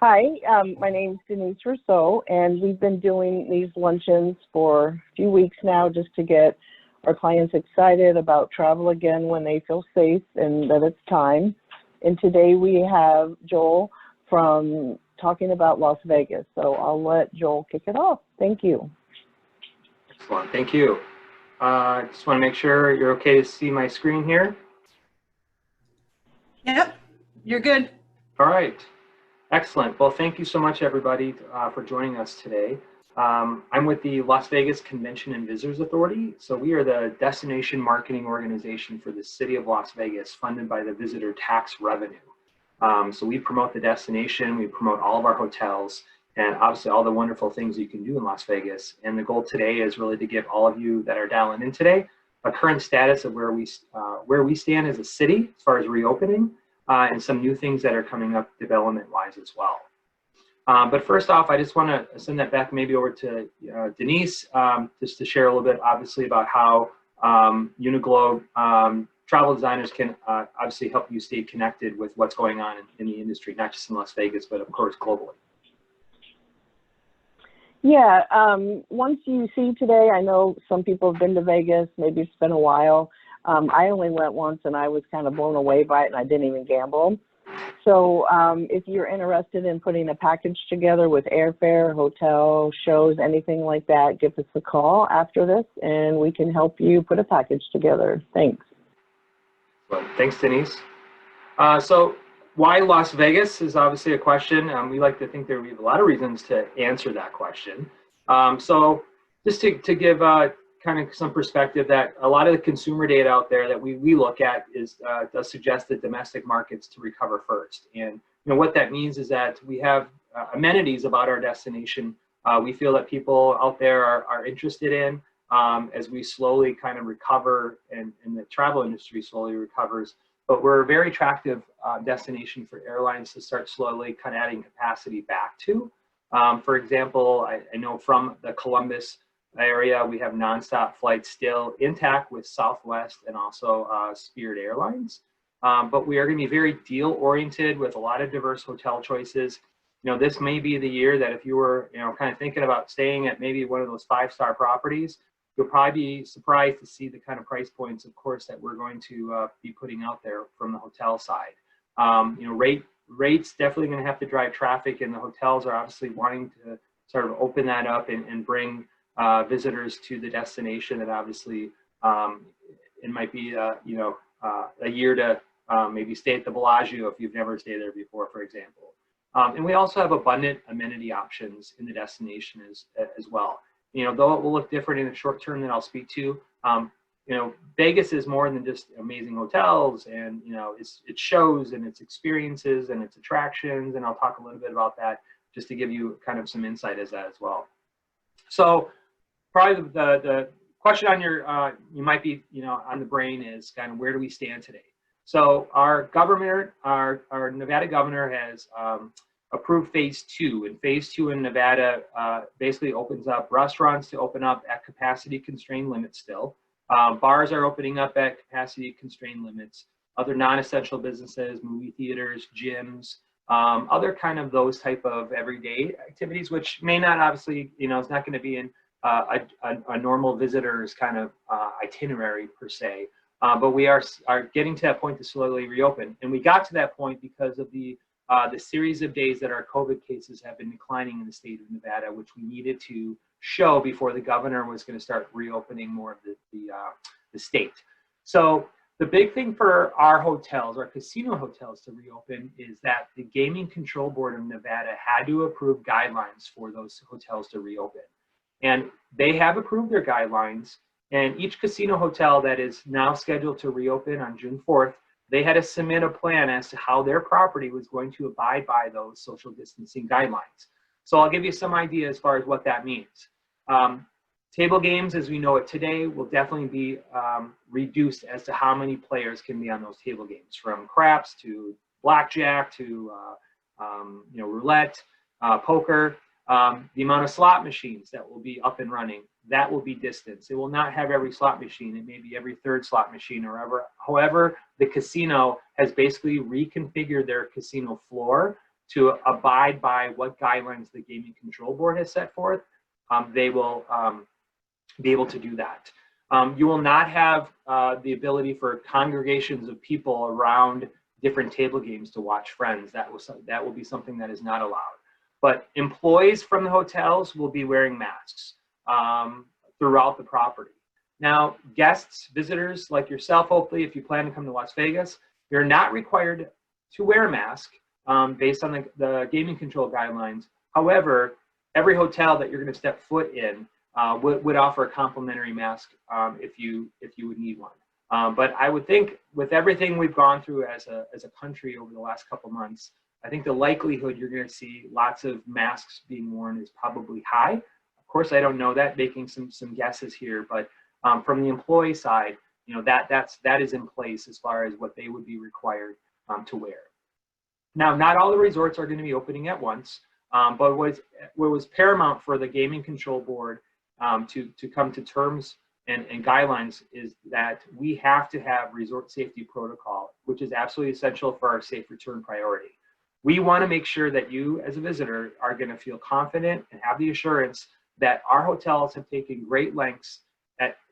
Hi, my name's Denise Rousseau, and we've been doing these luncheons for a few weeks now just to get our clients excited about travel again when they feel safe and that it's time. And today we have Joel from talking about Las Vegas. So I'll let Joel kick it off. Thank you. Excellent, thank you. Just want to make sure you're okay to see my screen here. Yep, you're good. All right. Excellent. Well, thank you so much, everybody, for joining us today. I'm with the Las Vegas Convention and Visitors Authority. So we are the destination marketing organization for the city of Las Vegas, funded by the visitor tax revenue. So we promote the destination, we promote all of our hotels, and obviously all the wonderful things you can do in Las Vegas. And the goal today is really to give all of you that are dialing in today a current status of where we stand as a city as far as reopening. And some new things that are coming up development-wise as well. But first off, I just want to send that back maybe over to Denise, just to share a little bit, obviously, about how Uniglobe Travel Designers can obviously help you stay connected with what's going on in the industry, not just in Las Vegas, but of course, globally. Yeah, once you see today, I know some people have been to Vegas, maybe it's been a while. I only went once and I was kind of blown away by it, and I didn't even gamble. So if you're interested in putting a package together with airfare, hotel, shows, anything like that, give us a call after this and we can help you put a package together. Thanks. Well, thanks, Denise. So why Las Vegas is obviously a question. We like to think there are a lot of reasons to answer that question. So just to give kind of some perspective, that a lot of the consumer data out there that we look at does suggest the domestic markets to recover first. And what that means is that we have amenities about our destination we feel that people out there are interested in as we slowly kind of recover and the travel industry slowly recovers. But we're a very attractive destination for airlines to start slowly kind of adding capacity back to. For example, I know from the Columbus area, we have nonstop flights still intact with Southwest and also Spirit Airlines. But we are going to be very deal oriented with a lot of diverse hotel choices. This may be the year that if you were, kind of thinking about staying at maybe one of those 5-star properties, you'll probably be surprised to see the kind of price points, of course, that we're going to be putting out there from the hotel side. Rates definitely going to have to drive traffic, and the hotels are obviously wanting to sort of open that up and bring visitors to the destination. That obviously it might be a year to maybe stay at the Bellagio if you've never stayed there before, for example. And we also have abundant amenity options in the destination as well. Though it will look different in the short term that I'll speak to, Vegas is more than just amazing hotels, and it's shows and its experiences and its attractions, and I'll talk a little bit about that just to give you kind of some insight as that as well. So probably the question on your you might be on the brain is kind of where do we stand today? So our governor, our Nevada governor has approved phase 2, and phase 2 in Nevada basically opens up restaurants to open up at capacity constrained limits still. Bars are opening up at capacity constrained limits. Other non-essential businesses, movie theaters, gyms, other kind of those type of everyday activities, which may not obviously, it's not going to be in a normal visitor's kind of itinerary per se. But we are getting to that point to slowly reopen. And we got to that point because of the series of days that our COVID cases have been declining in the state of Nevada, which we needed to show before the governor was going to start reopening more of the state. So the big thing for our hotels, our casino hotels, to reopen is that the Gaming Control Board of Nevada had to approve guidelines for those hotels to reopen. And they have approved their guidelines, and each casino hotel that is now scheduled to reopen on June 4th, they had to submit a plan as to how their property was going to abide by those social distancing guidelines. So I'll give you some idea as far as what that means. Table games, as we know it today, will definitely be reduced as to how many players can be on those table games, from craps to blackjack to roulette, poker. The amount of slot machines that will be up and running, that will be distanced. It will not have every slot machine. It may be every third slot machine or however the casino has basically reconfigured their casino floor to abide by what guidelines the Gaming Control Board has set forth, they will be able to do that. You will not have the ability for congregations of people around different table games to watch friends. That will be something that is not allowed. But employees from the hotels will be wearing masks throughout the property. Now, guests, visitors like yourself, hopefully, if you plan to come to Las Vegas, you're not required to wear a mask based on the gaming control guidelines. However, every hotel that you're going to step foot in would offer a complimentary mask if you would need one. But I would think with everything we've gone through as a country over the last couple months, I think the likelihood you're going to see lots of masks being worn is probably high. Of course, I don't know that, making some guesses here, but from the employee side, you know, that is in place as far as what they would be required to wear. Now, not all the resorts are going to be opening at once, but what was paramount for the Gaming Control Board to come to terms and guidelines is that we have to have resort safety protocol, which is absolutely essential for our safe return priority. We want to make sure that you as a visitor are going to feel confident and have the assurance that our hotels have taken great lengths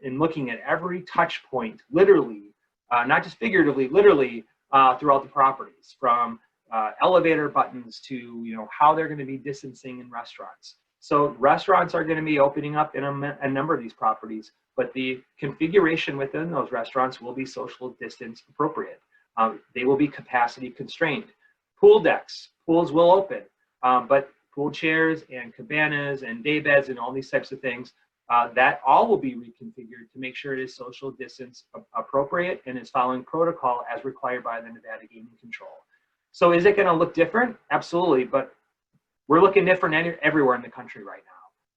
in looking at every touch point, literally, not just figuratively, literally throughout the properties, from elevator buttons to, you know, how they're going to be distancing in restaurants. So restaurants are going to be opening up in a number of these properties, but the configuration within those restaurants will be social distance appropriate. They will be capacity constrained. Pool decks, pools will open, but pool chairs and cabanas and day beds and all these types of things, that all will be reconfigured to make sure it is social distance appropriate and is following protocol as required by the Nevada Gaming Control. So is it going to look different? Absolutely, but we're looking different everywhere in the country right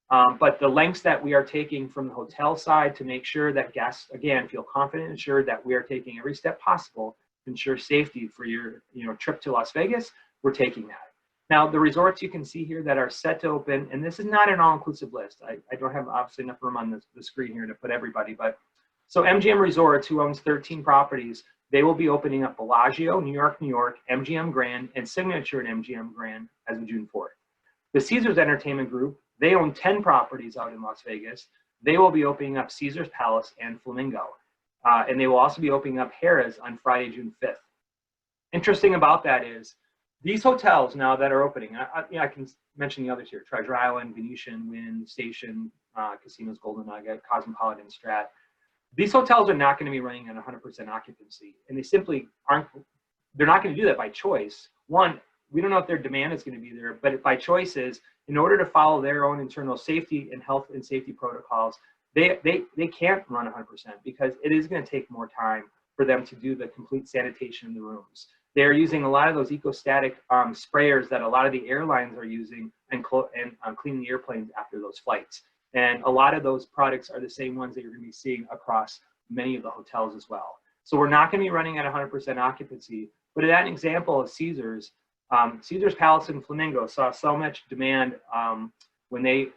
now. But the lengths that we are taking from the hotel side to make sure that guests, again, feel confident and assured that we are taking every step possible to ensure safety for your trip to Las Vegas, we're taking that. Now, the resorts you can see here that are set to open, and this is not an all-inclusive list. I don't have obviously enough room on the screen here to put everybody, but so MGM Resorts, who owns 13 properties, they will be opening up Bellagio, New York, MGM Grand, and Signature and MGM Grand as of June 4th. The Caesars Entertainment Group, they own 10 properties out in Las Vegas. They will be opening up Caesars Palace and Flamingo. And they will also be opening up Harrah's on Friday, June 5th. Interesting about that is these hotels now that are opening, I can mention the others here, Treasure Island, Venetian, Wynn, Station, Casinos, Golden Nugget, Cosmopolitan, Strat. These hotels are not going to be running at 100% occupancy, and they simply aren't. They're not going to do that by choice. One, we don't know if their demand is going to be there, but by choice is in order to follow their own internal safety and health and safety protocols, they can't run 100% because it is going to take more time for them to do the complete sanitation in the rooms. They're using a lot of those ecostatic sprayers that a lot of the airlines are using and cleaning the airplanes after those flights. And a lot of those products are the same ones that you're going to be seeing across many of the hotels as well. So we're not going to be running at 100% occupancy. But in that example of Caesars, Caesars Palace and Flamingo saw so much demand when they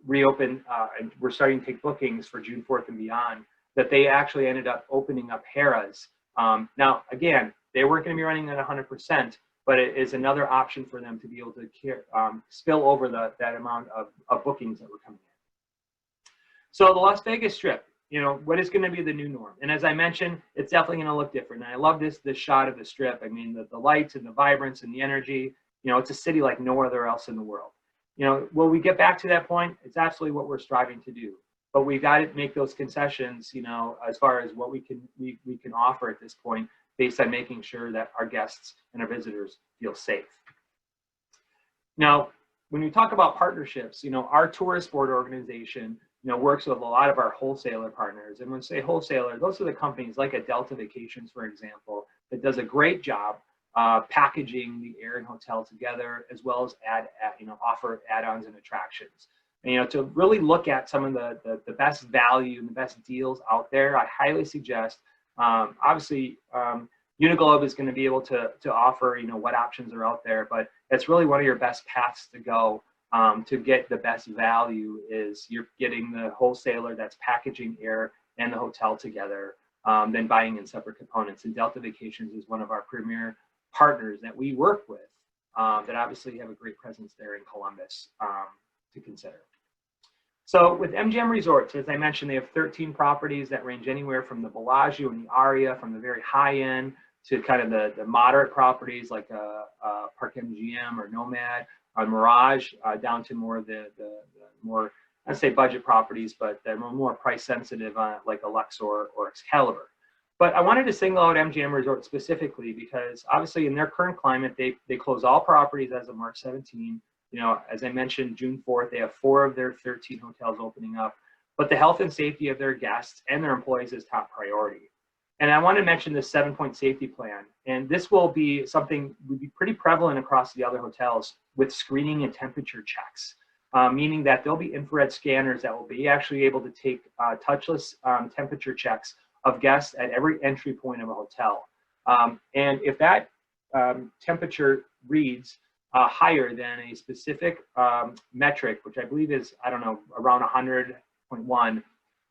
reopened and we're starting to take bookings for June 4th and beyond, that they actually ended up opening up Harrah's. Now, again, they weren't going to be running at 100%, but it is another option for them to be able to spill over that amount of bookings that were coming in. So the Las Vegas Strip, what is going to be the new norm? And as I mentioned, it's definitely going to look different. And I love this shot of the Strip. I mean, the lights and the vibrance and the energy, it's a city like no other else in the world. Will we get back to that point? It's absolutely what we're striving to do. But we've got to make those concessions, as far as what we can offer at this point, based on making sure that our guests and our visitors feel safe. Now, when we talk about partnerships, our tourist board organization, works with a lot of our wholesaler partners. And when we say wholesaler, those are the companies like a Delta Vacations, for example, that does a great job packaging the air and hotel together, as well as offer add-ons and attractions. And, to really look at some of the best value and the best deals out there, I highly suggest, obviously, Uniglobe is going to be able to offer, what options are out there, but it's really one of your best paths to go to get the best value is you're getting the wholesaler that's packaging air and the hotel together, then buying in separate components. And Delta Vacations is one of our premier partners that we work with that obviously have a great presence there in Columbus to consider. So with MGM Resorts, as I mentioned, they have 13 properties that range anywhere from the Bellagio and the Aria, from the very high end to kind of the moderate properties like Park MGM or Nomad or Mirage, down to more of the more, I'd say budget properties, but they're more price sensitive like a Luxor or Excalibur. But I wanted to single out MGM Resorts specifically because obviously in their current climate, they close all properties as of March 17. You know, as I mentioned, June 4th, they have 4 of their 13 hotels opening up, but the health and safety of their guests and their employees is top priority. And I want to mention this 7-point safety plan. And this will be something would be pretty prevalent across the other hotels with screening and temperature checks, meaning that there'll be infrared scanners that will be actually able to take touchless temperature checks of guests at every entry point of a hotel. And if that temperature reads higher than a specific metric, which I believe is, I don't know, around 100.1,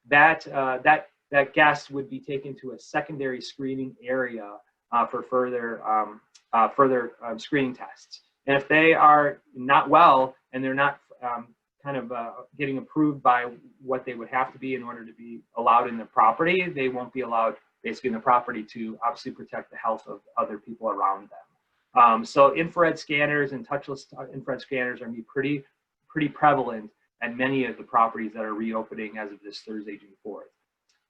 that guest would be taken to a secondary screening area for further screening tests. And if they are not well and they're not getting approved by what they would have to be in order to be allowed in the property, they won't be allowed basically in the property to obviously protect the health of other people around them. So infrared scanners and touchless infrared scanners are going to be pretty prevalent at many of the properties that are reopening as of this Thursday, June 4th.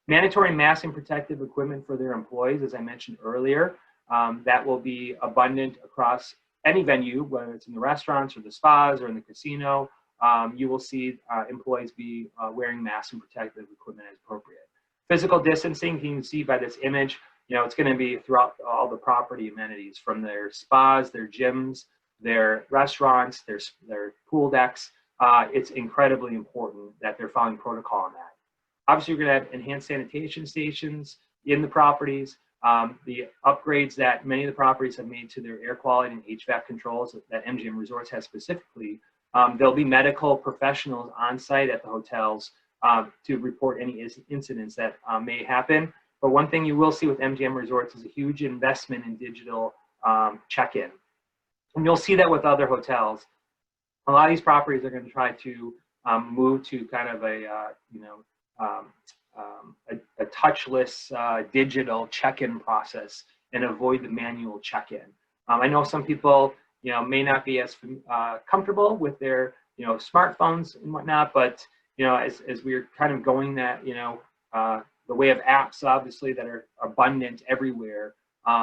Mandatory mask and protective equipment for their employees, as I mentioned earlier, that will be abundant across any venue, whether it's in the restaurants or the spas or in the casino. You will see employees be wearing masks and protective equipment as appropriate. Physical distancing, you can see by this image, you know, it's going to be throughout all the property amenities, from their spas, their gyms, their restaurants, their pool decks. It's incredibly important that they're following protocol on that. Obviously, you're going to have enhanced sanitation stations in the properties. The upgrades that many of the properties have made to their air quality and HVAC controls that MGM Resorts has specifically. There'll be medical professionals on site at the hotels to report any incidents that may happen. But one thing you will see with MGM Resorts is a huge investment in digital check-in. And you'll see that with other hotels. A lot of these properties are going to try to move to kind of a touchless digital check-in process and avoid the manual check-in. I know some people, you know, may not be as comfortable with their, you know, smartphones and whatnot, but, you know, as we're kind of going that, you know, the way of apps, obviously, that are abundant everywhere,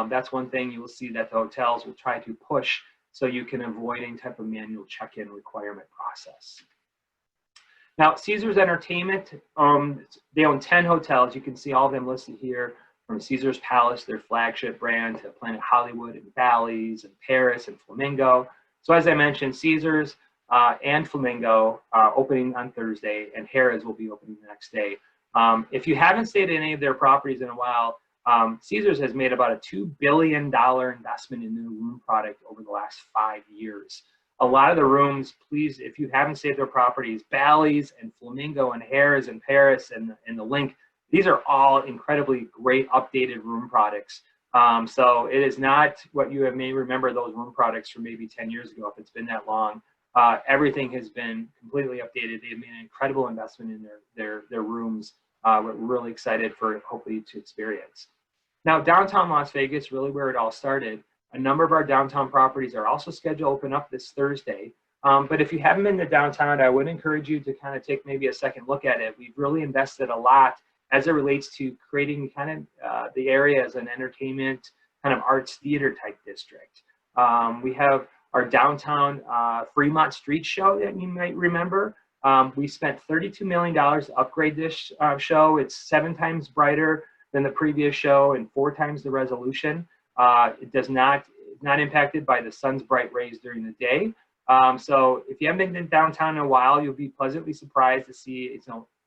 that's one thing you will see that the hotels will try to push so you can avoid any type of manual check-in requirement process. Now, Caesars Entertainment, they own 10 hotels. You can see all of them listed here, from Caesars Palace, their flagship brand, to Planet Hollywood and Bally's and Paris and Flamingo. So as I mentioned, Caesars and Flamingo opening on Thursday, and Harrah's will be opening the next day. If you haven't stayed at any of their properties in a while, Caesars has made about a $2 billion investment in their room product over the last 5 years. A lot of the rooms, please, if you haven't stayed at their properties, Bally's and Flamingo and Harrah's and Paris and the Link, these are all incredibly great updated room products. So it is not what you may remember those room products from maybe 10 years ago, if it's been that long. Everything has been completely updated. They have made an incredible investment in their rooms. We're really excited for hopefully to experience. Now, downtown Las Vegas, really where it all started. A number of our downtown properties are also scheduled to open up this Thursday. But if you haven't been to downtown, I would encourage you to kind of take maybe a second look at it. We've really invested a lot as it relates to creating kind of the area as an entertainment, kind of arts theater type district. We have our downtown Fremont Street Show that you might remember. We spent $32 million to upgrade this show. It's 7 times brighter than the previous show and 4 times the resolution. It does not impacted by the sun's bright rays during the day. So if you haven't been to downtown in a while, you'll be pleasantly surprised to see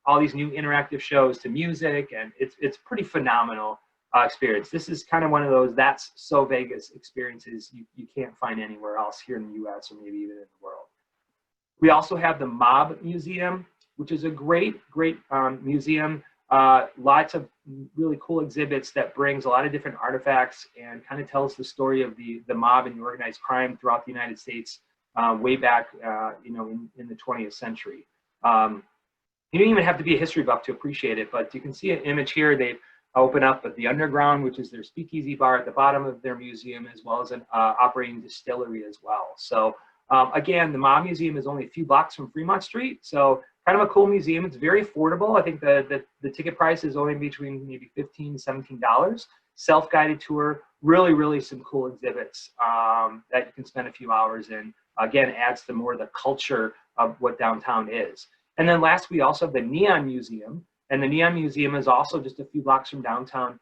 all these new interactive shows to music, and it's pretty phenomenal experience. This is kind of one of those that's so Vegas experiences you can't find anywhere else here in the U.S. or maybe even in the world. We also have the Mob Museum, which is a great museum lots of really cool exhibits that brings a lot of different artifacts and kind of tells the story of the mob and the organized crime throughout the United States way back, in the 20th century. You don't even have to be a history buff to appreciate it, but you can see an image here. They've opened up at the Underground, which is their speakeasy bar at the bottom of their museum, as well as an operating distillery as well. So again, the Mob Museum is only a few blocks from Fremont Street, so kind of a cool museum. It's very affordable. I think the ticket price is only between maybe $15 to $17. Self-guided tour, really some cool exhibits that you can spend a few hours in. Again, adds to more of the culture of what downtown is. And then last, we also have the Neon Museum. And the Neon Museum is also just a few blocks from downtown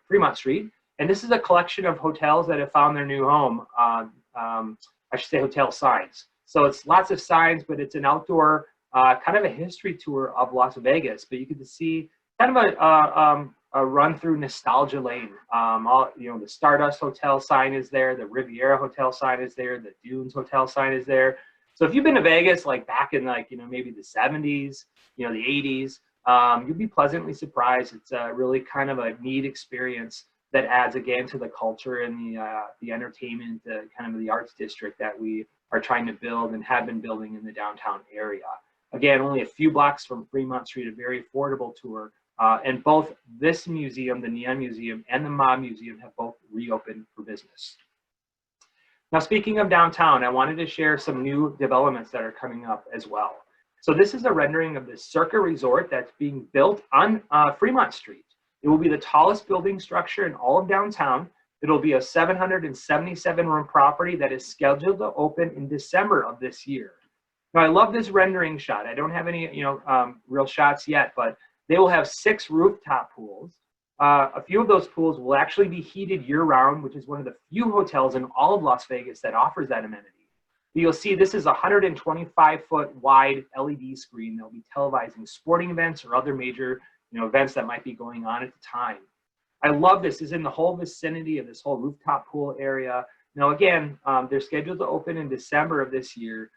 Fremont Street. And this is a collection of hotels that have found their new home on, I should say, hotel signs. So it's lots of signs, but it's an outdoor kind of a history tour of Las Vegas. But you get to see kind of a run through nostalgia lane. The Stardust Hotel sign is there. The Riviera Hotel sign is there. The Dunes Hotel sign is there. So if you've been to Vegas, like back in maybe the 70s, the 80s, you'll be pleasantly surprised. It's really kind of a neat experience that adds again to the culture and the entertainment, kind of the arts district that we are trying to build and have been building in the downtown area. Again, only a few blocks from Fremont Street, a very affordable tour. And both this museum, the Neon Museum, and the Mob Museum have both reopened for business. Now, speaking of downtown, I wanted to share some new developments that are coming up as well. So this is a rendering of the Circa Resort that's being built on Fremont Street. It will be the tallest building structure in all of downtown. It'll be a 777-room property that is scheduled to open in December of this year. Now, I love this rendering shot. I don't have any, real shots yet, but they will have 6 rooftop pools. A few of those pools will actually be heated year-round, which is one of the few hotels in all of Las Vegas that offers that amenity. You'll see this is a 125-foot wide LED screen that will be televising sporting events or other major events that might be going on at the time. I love this. It's in the whole vicinity of this whole rooftop pool area. Now, again, they're scheduled to open in December of this year,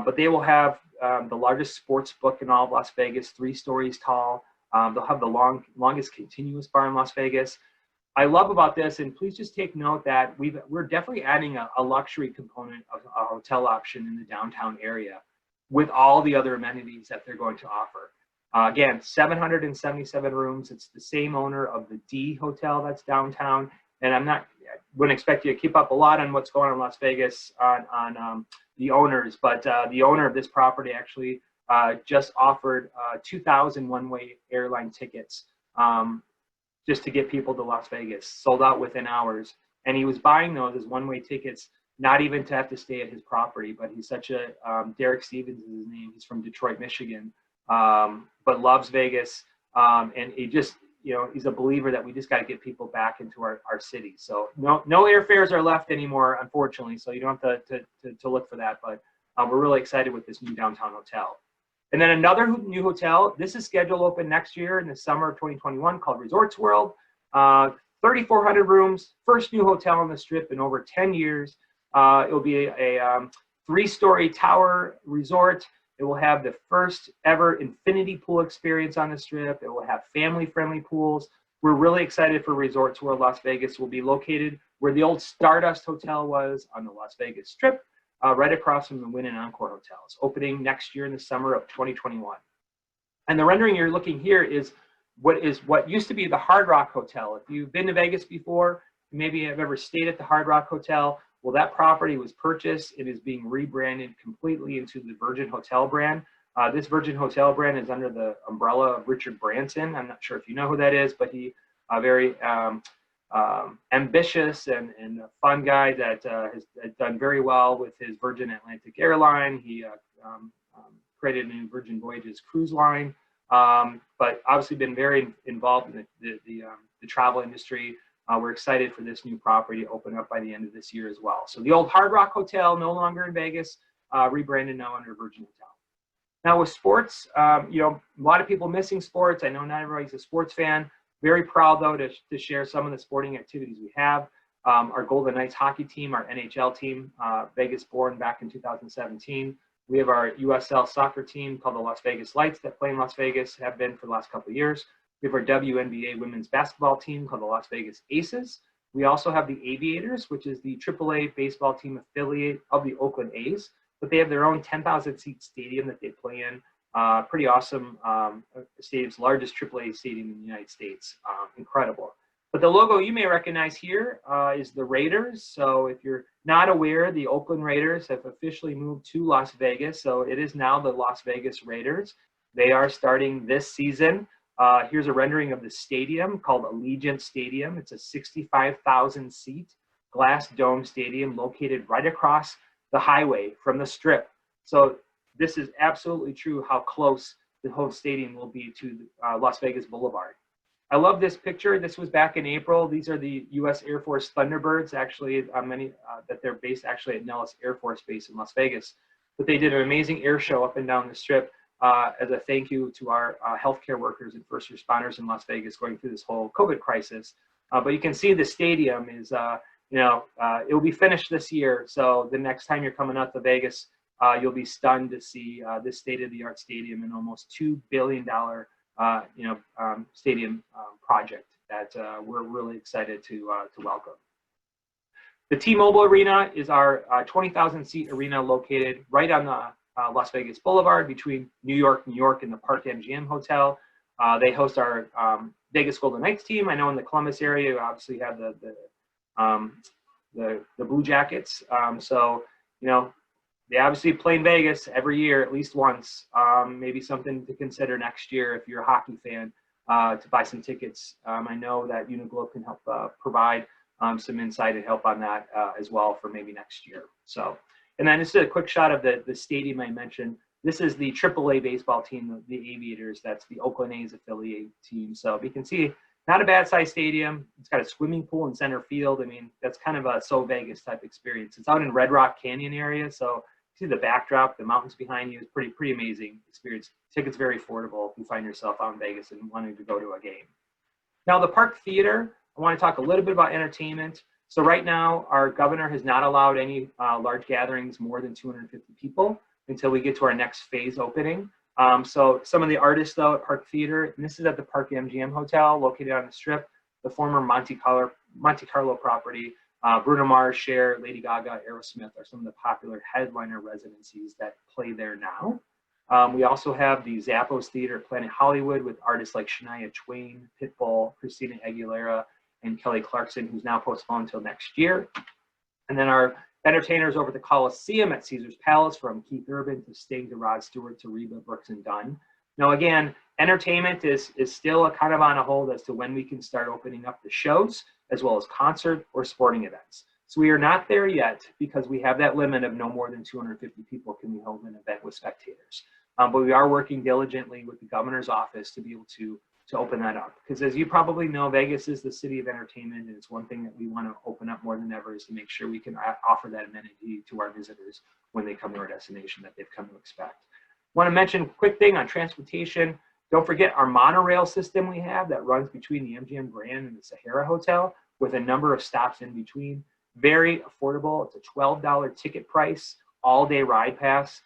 but they will have the largest sports book in all of Las Vegas, 3 stories tall. They'll have the longest continuous bar in Las Vegas. I love about this, and please just take note that we're definitely adding a luxury component of a hotel option in the downtown area with all the other amenities that they're going to offer. Again, 777 rooms. It's the same owner of the D Hotel that's downtown, and I wouldn't expect you to keep up a lot on what's going on in Las Vegas on the owners, but the owner of this property actually just offered 2,000 one-way airline tickets just to get people to Las Vegas, sold out within hours. And he was buying those as one-way tickets, not even to have to stay at his property, but he's such a, Derek Stevens is his name, he's from Detroit, Michigan, but loves Vegas. And he just, he's a believer that we just got to get people back into our city. So no airfares are left anymore, unfortunately, so you don't have to look for that, but we're really excited with this new downtown hotel. And then another new hotel, this is scheduled to open next year in the summer of 2021, called Resorts World. 3,400 rooms, first new hotel on the Strip in over 10 years. It will be a 3-story tower resort. It will have the first ever infinity pool experience on the Strip. It will have family-friendly pools. We're really excited for Resorts World Las Vegas. Will be located where the old Stardust Hotel was on the Las Vegas Strip. Right across from the Wynn and Encore hotels, opening next year in the summer of 2021. And the rendering you're looking here is what used to be the Hard Rock Hotel. If you've been to Vegas before, maybe have ever stayed at the Hard Rock Hotel, well, that property was purchased. It is being rebranded completely into the Virgin Hotel brand. This Virgin Hotel brand is under the umbrella of Richard Branson. I'm not sure if you know who that is, but he very ambitious and a fun guy that has done very well with his Virgin Atlantic airline. He created a new Virgin Voyages cruise line, but obviously been very involved in the travel industry. We're excited for this new property to open up by the end of this year as well. So the old Hard Rock Hotel, no longer in Vegas, rebranded now under Virgin Hotel. Now with sports, a lot of people missing sports. I know not everybody's a sports fan. Very proud, though, to share some of the sporting activities we have. Our Golden Knights hockey team, our NHL team, Vegas born back in 2017. We have our USL soccer team called the Las Vegas Lights that play in Las Vegas, have been for the last couple of years. We have our WNBA women's basketball team called the Las Vegas Aces. We also have the Aviators, which is the AAA baseball team affiliate of the Oakland A's, but they have their own 10,000 seat stadium that they play in. Pretty awesome stadium's largest AAA stadium in the United States. Incredible. But the logo you may recognize here is the Raiders. So if you're not aware, the Oakland Raiders have officially moved to Las Vegas. So it is now the Las Vegas Raiders. They are starting this season. Here's a rendering of the stadium called Allegiant Stadium. It's a 65,000 seat glass dome stadium located right across the highway from the Strip. So this is absolutely true how close the whole stadium will be to Las Vegas Boulevard. I love this picture. This was back in April. These are the U.S. Air Force Thunderbirds, actually, that they're based actually at Nellis Air Force Base in Las Vegas. But they did an amazing air show up and down the Strip as a thank you to our healthcare workers and first responders in Las Vegas going through this whole COVID crisis. But you can see the stadium is, it will be finished this year. So the next time you're coming out to Vegas, you'll be stunned to see this state-of-the-art stadium and almost $2 billion stadium project that we're really excited to welcome. The T-Mobile Arena is our 20,000 seat arena located right on the Las Vegas Boulevard between New York, and the Park MGM Hotel. They host our Vegas Golden Knights team. I know in the Columbus area, we obviously have the Blue Jackets. They obviously play in Vegas every year, at least once. Maybe something to consider next year if you're a hockey fan to buy some tickets. I know that Uniglobe can help provide some insight and help on that as well for maybe next year. So, and then just a quick shot of the stadium I mentioned. This is the AAA baseball team, the Aviators. That's the Oakland A's affiliate team. So you can see, not a bad size stadium. It's got a swimming pool in center field. I mean, that's kind of a So Vegas type experience. It's out in Red Rock Canyon area. So see the backdrop, the mountains behind you. It's pretty amazing experience. Tickets very affordable if you find yourself out in Vegas and wanting to go to a game. Now the Park Theater, I want to talk a little bit about entertainment. So right now, our governor has not allowed any large gatherings more than 250 people until we get to our next phase opening. So some of the artists though at Park Theater, and this is at the Park MGM Hotel located on the Strip, the former Monte Carlo property. Bruno Mars, Cher, Lady Gaga, Aerosmith are some of the popular headliner residencies that play there now. We also have the Zappos Theater at Planet Hollywood with artists like Shania Twain, Pitbull, Christina Aguilera, and Kelly Clarkson, who's now postponed until next year. And then our entertainers over at the Coliseum at Caesar's Palace, from Keith Urban to Sting to Rod Stewart to Reba Brooks and Dunn. Now again, entertainment is still a kind of on a hold as to when we can start opening up the shows, as well as concert or sporting events. So we are not there yet because we have that limit of no more than 250 people can we hold an event with spectators. But we are working diligently with the governor's office to be able to open that up. Because as you probably know, Vegas is the city of entertainment, and it's one thing that we want to open up more than ever is to make sure we can offer that amenity to our visitors when they come to our destination that they've come to expect. Want to mention a quick thing on transportation. Don't forget our monorail system we have that runs between the MGM Grand and the Sahara Hotel with a number of stops in between. Very affordable. It's a $12 ticket price, all-day ride pass.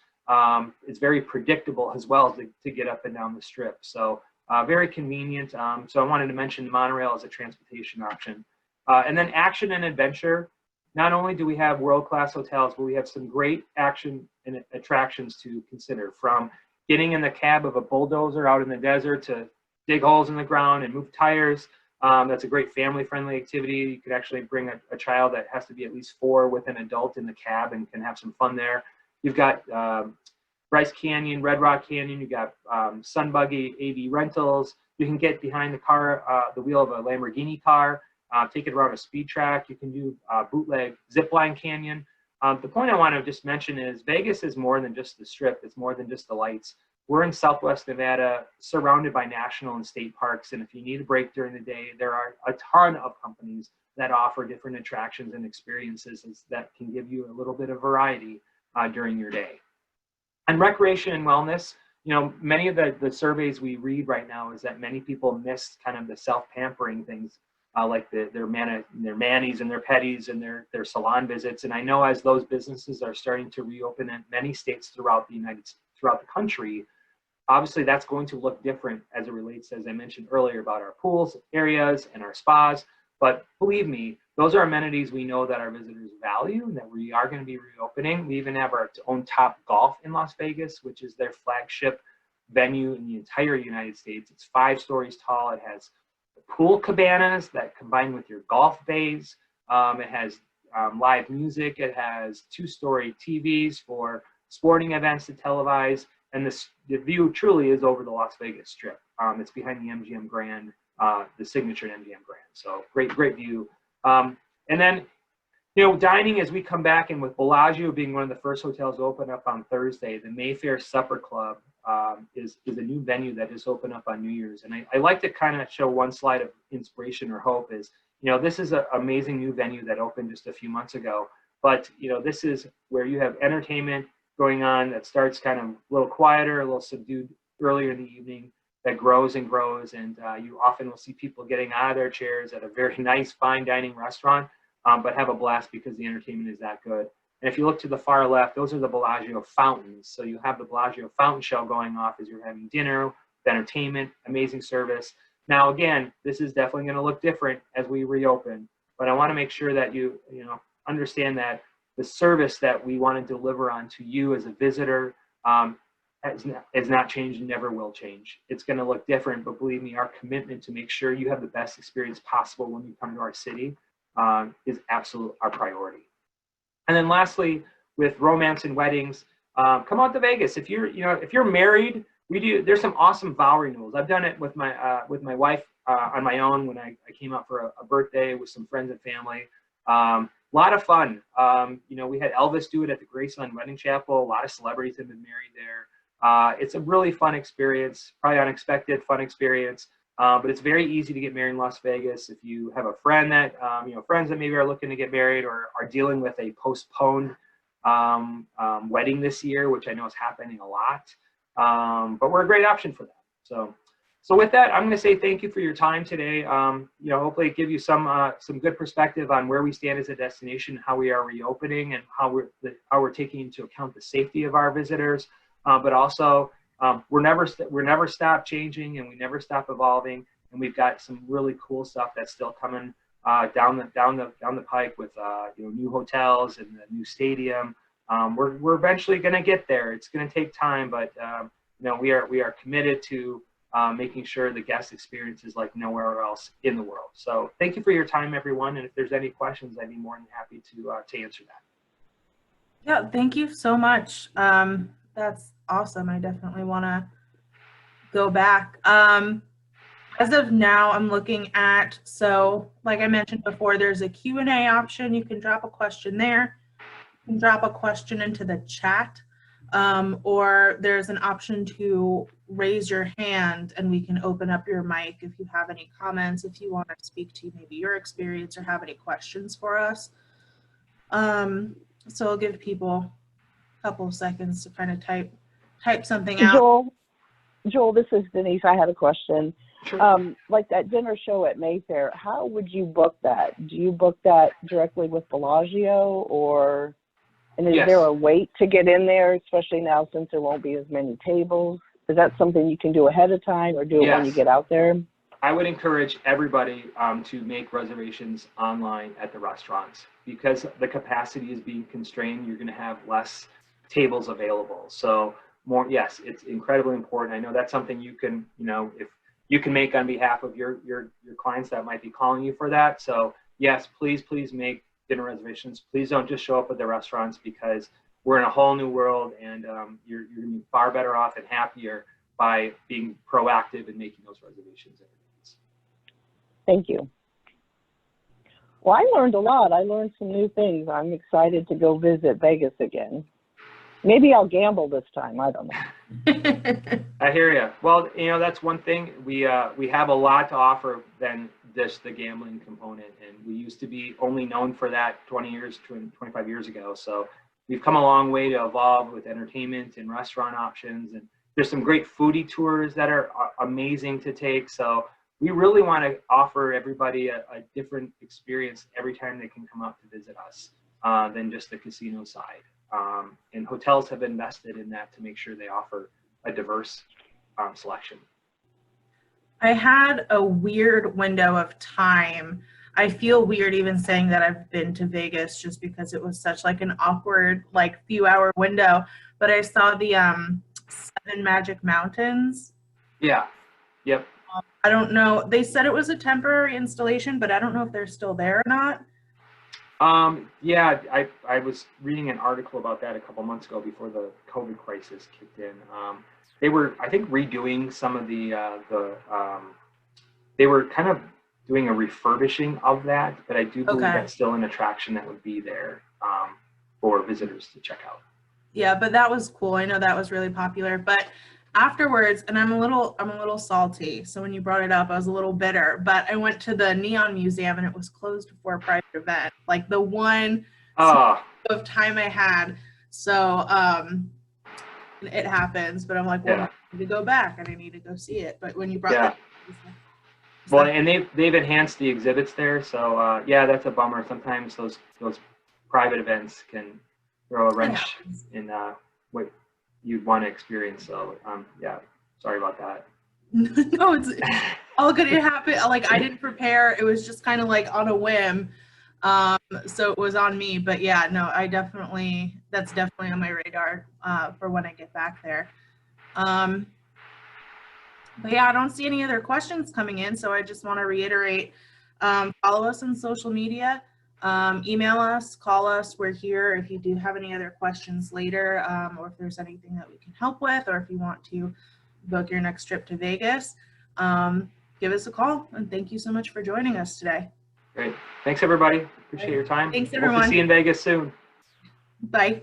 It's very predictable as well to get up and down the Strip. So very convenient. So I wanted to mention the monorail as a transportation option. And then action and adventure. Not only do we have world-class hotels, but we have some great action and attractions to consider, from getting in the cab of a bulldozer out in the desert to dig holes in the ground and move tires. That's a great family-friendly activity. You could actually bring a child that has to be at least 4 with an adult in the cab and can have some fun there. You've got Bryce Canyon, Red Rock Canyon. You've got Sun Buggy, AV rentals. You can get behind the wheel of a Lamborghini car, take it around a speed track. You can do bootleg zipline canyon. The point I want to just mention is Vegas is more than just the Strip. It's more than just the lights. We're in Southwest Nevada, surrounded by national and state parks. And if you need a break during the day, there are a ton of companies that offer different attractions and experiences that can give you a little bit of variety during your day. And recreation and wellness, many of the surveys we read right now is that many people miss kind of the self-pampering things, like their manis and their pedis and their salon visits. And I know as those businesses are starting to reopen in many states throughout the country, Obviously, that's going to look different as it relates, as I mentioned earlier, about our pools areas and our spas. But believe me, those are amenities we know that our visitors value and that we are going to be reopening. We even have our own TopGolf in Las Vegas, which is their flagship venue in the entire United States. It's 5 stories tall. It has pool cabanas that combine with your golf bays. It has live music. It has 2-story TVs for sporting events to televise. And the view truly is over the Las Vegas Strip. It's behind the MGM Grand, the signature MGM Grand. So great view. And then, dining as we come back, and with Bellagio being one of the first hotels to open up on Thursday, the Mayfair Supper Club is a new venue that just opened up on New Year's. And I like to kind of show one slide of inspiration or hope is, this is an amazing new venue that opened just a few months ago. But, this is where you have entertainment going on that starts kind of a little quieter, a little subdued earlier in the evening, that grows and grows. And you often will see people getting out of their chairs at a very nice, fine dining restaurant, but have a blast because the entertainment is that good. And if you look to the far left, those are the Bellagio fountains. So you have the Bellagio fountain show going off as you're having dinner, entertainment, amazing service. Now, again, this is definitely going to look different as we reopen, but I want to make sure that you understand that the service that we want to deliver on to you as a visitor has not changed and never will change. It's going to look different, but believe me, our commitment to make sure you have the best experience possible when you come to our city is absolutely our priority. And then lastly, with romance and weddings, come out to Vegas. If you're married, there's some awesome vow renewals. I've done it with my wife on my own when I came out for a birthday with some friends and family. A lot of fun. We had Elvis do it at the Graceland Wedding Chapel. A lot of celebrities have been married there. It's a really fun experience, probably unexpected fun experience, but it's very easy to get married in Las Vegas. If you have a friend that, friends that maybe are looking to get married or are dealing with a postponed wedding this year, which I know is happening a lot, but we're a great option for that. So with that, I'm going to say thank you for your time today. Hopefully it give you some good perspective on where we stand as a destination, how we are reopening, and how we're taking into account the safety of our visitors. But also, we're never stop changing, and we never stop evolving. And we've got some really cool stuff that's still coming down the pike with new hotels and the new stadium. We're eventually going to get there. It's going to take time, but we are committed to making sure the guest experience is like nowhere else in the world. So thank you for your time, everyone. And if there's any questions, I'd be more than happy to answer that. Yeah, thank you so much. That's awesome. I definitely want to go back. As of now, I'm looking at, so like I mentioned before, there's a Q&A option. You can drop a question there. You can drop a question into the chat. Or there's an option to raise your hand and we can open up your mic if you have any comments, if you want to speak to maybe your experience or have any questions for us. So I'll give people a couple of seconds to kind of type something out. Joel, this is Denise. I had a question. Sure. Like that dinner show at Mayfair, how would you book that? Do you book that directly with Bellagio, or? And is there a wait to get in there, especially now since there won't be as many tables? Is that something you can do ahead of time or do it when you get out there? I would encourage everybody to make reservations online at the restaurants because the capacity is being constrained. You're going to have less tables available. So yes, it's incredibly important. I know that's something you can, if you can make on behalf of your clients that might be calling you for that. So yes, please make dinner reservations. Please don't just show up at the restaurants because we're in a whole new world, and you're going to be far better off and happier by being proactive and making those reservations in advance. Thank you. Well, I learned a lot. I learned some new things. I'm excited to go visit Vegas again. Maybe I'll gamble this time. I don't know. I hear you. Well, that's one thing. We have a lot to offer than just the gambling component, and we used to be only known for that 25 years ago. So we've come a long way to evolve with entertainment and restaurant options, and there's some great foodie tours that are amazing to take. So we really want to offer everybody a different experience every time they can come out to visit us than just the casino side. And hotels have invested in that to make sure they offer a diverse selection. I had a weird window of time. I feel weird even saying that I've been to Vegas just because it was such like an awkward like few hour window. But I saw the Seven Magic Mountains. Yeah. Yep. I don't know. They said it was a temporary installation, but I don't know if they're still there or not. Yeah, I was reading an article about that a couple months ago before the COVID crisis kicked in. They were, I think, redoing some of they were kind of doing a refurbishing of that, but I do believe Okay. that's still an attraction that would be there for visitors to check out. Yeah, but that was cool. I know that was really popular. But afterwards, and I'm a little salty. So when you brought it up, I was a little bitter. But I went to the Neon Museum and it was closed for a private event. Like the one of time I had. So it happens. But I'm like, well, Yeah. I need to go back and I need to go see it. But when you brought Yeah. that, Well, and they've enhanced the exhibits there, so yeah, that's a bummer. Sometimes those private events can throw a wrench in what you'd want to experience. So yeah, sorry about that. No, it's all good. It happened. Like I didn't prepare. It was just kind of like on a whim. So it was on me. But yeah, no, that's definitely on my radar for when I get back there. But yeah, I don't see any other questions coming in. So I just want to reiterate, follow us on social media, email us, call us. We're here if you do have any other questions later, or if there's anything that we can help with, or if you want to book your next trip to Vegas, give us a call. And thank you so much for joining us today. Great. Thanks, everybody. Appreciate your time. Thanks, Hope everyone. to see you in Vegas soon. Bye.